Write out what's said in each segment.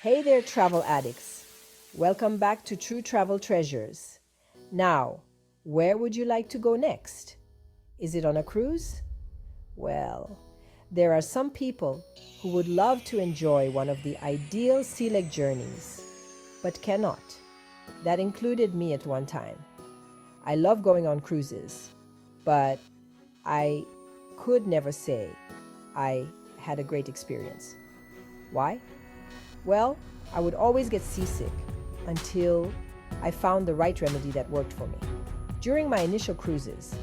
Hey there, travel addicts. Welcome back to True Travel Treasures. Now, where would you like to go next? Is it on a cruise? Well, there are some people who would love to enjoy one of the ideal sea leg journeys, but cannot. That included me at one time. I love going on cruises, but I could never say I had a great experience. Why? Well, I would always get seasick until I found the right remedy that worked for me. During my initial cruises,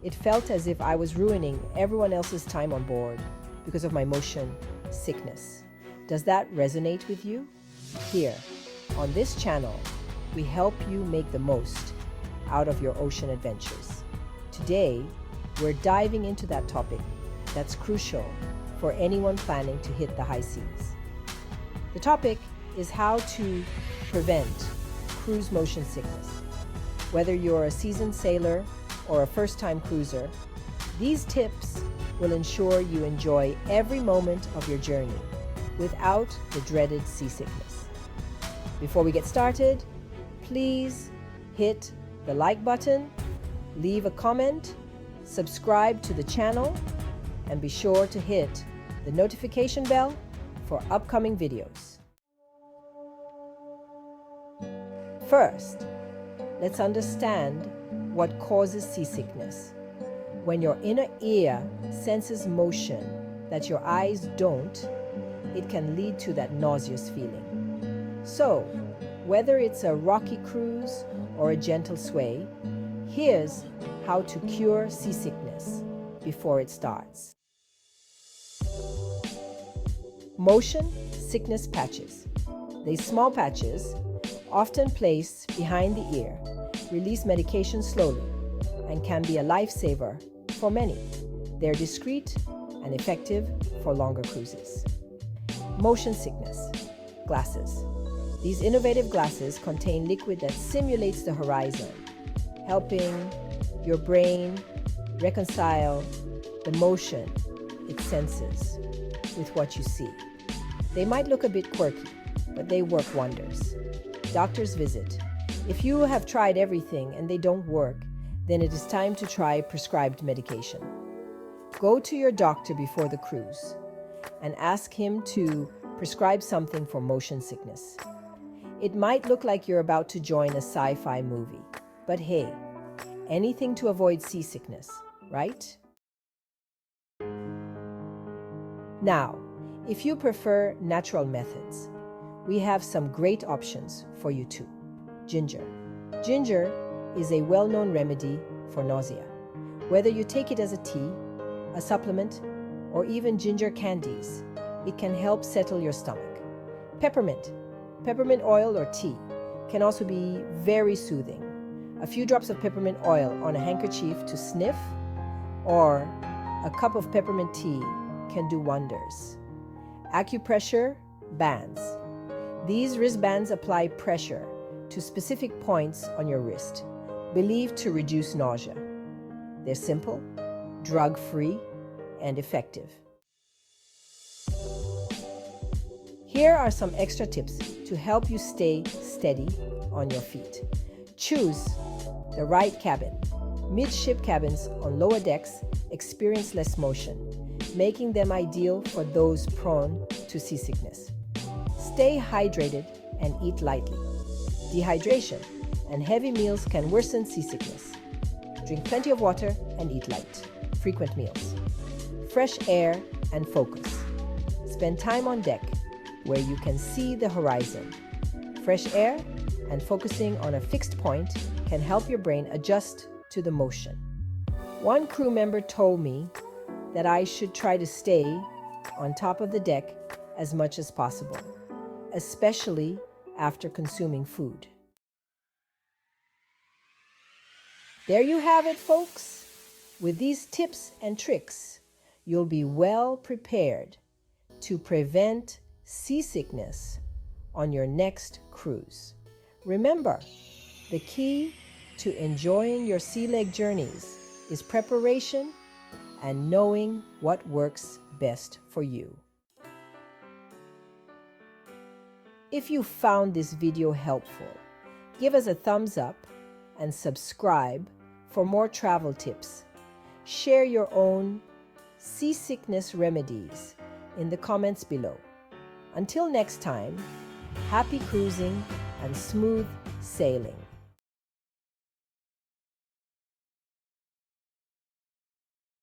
it felt as if I was ruining everyone else's time on board because of my motion sickness. Does that resonate with you? Here, on this channel, we help you make the most out of your ocean adventures. Today, we're diving into that topic that's crucial for anyone planning to hit the high seas. The topic is how to prevent cruise motion sickness. Whether you're a seasoned sailor or a first-time cruiser, these tips will ensure you enjoy every moment of your journey without the dreaded seasickness. Before we get started, please hit the like button, leave a comment, subscribe to the channel, and be sure to hit the notification bell for upcoming videos. First, let's understand what causes seasickness. When your inner ear senses motion that your eyes don't, it can lead to that nauseous feeling. So, whether it's a rocky cruise or a gentle sway, here's how to cure seasickness before it starts. Motion sickness patches. These small patches, often placed behind the ear, release medication slowly and can be a lifesaver for many. They're discreet and effective for longer cruises. Motion sickness glasses. These innovative glasses contain liquid that simulates the horizon, helping your brain reconcile the motion it senses with what you see. They might look a bit quirky, but they work wonders. Doctor's visit. If you have tried everything and they don't work, then it is time to try prescribed medication. Go to your doctor before the cruise and ask him to prescribe something for motion sickness. It might look like you're about to join a sci-fi movie, but hey, anything to avoid seasickness, right? Now, if you prefer natural methods, we have some great options for you too. Ginger. Ginger is a well-known remedy for nausea. Whether you take it as a tea, a supplement, or even ginger candies, it can help settle your stomach. Peppermint. Peppermint oil or tea can also be very soothing. A few drops of peppermint oil on a handkerchief to sniff, or a cup of peppermint tea can do wonders. Acupressure bands. These wristbands apply pressure to specific points on your wrist, believed to reduce nausea. They're simple, drug-free, and effective. Here are some extra tips to help you stay steady on your feet. Choose the right cabin. Midship cabins on lower decks experience less motion, making them ideal for those prone to seasickness. Stay hydrated and eat lightly. Dehydration and heavy meals can worsen seasickness. Drink plenty of water and eat light. Frequent meals. Fresh air and focus. Spend time on deck where you can see the horizon. Fresh air and focusing on a fixed point can help your brain adjust to the motion. One crew member told me that I should try to stay on top of the deck as much as possible, especially after consuming food. There you have it, folks. With these tips and tricks, you'll be well prepared to prevent seasickness on your next cruise. Remember, the key to enjoying your sea leg journeys is preparation and knowing what works best for you. If you found this video helpful, give us a thumbs up and subscribe for more travel tips. Share your own seasickness remedies in the comments below. Until next time, happy cruising and smooth sailing.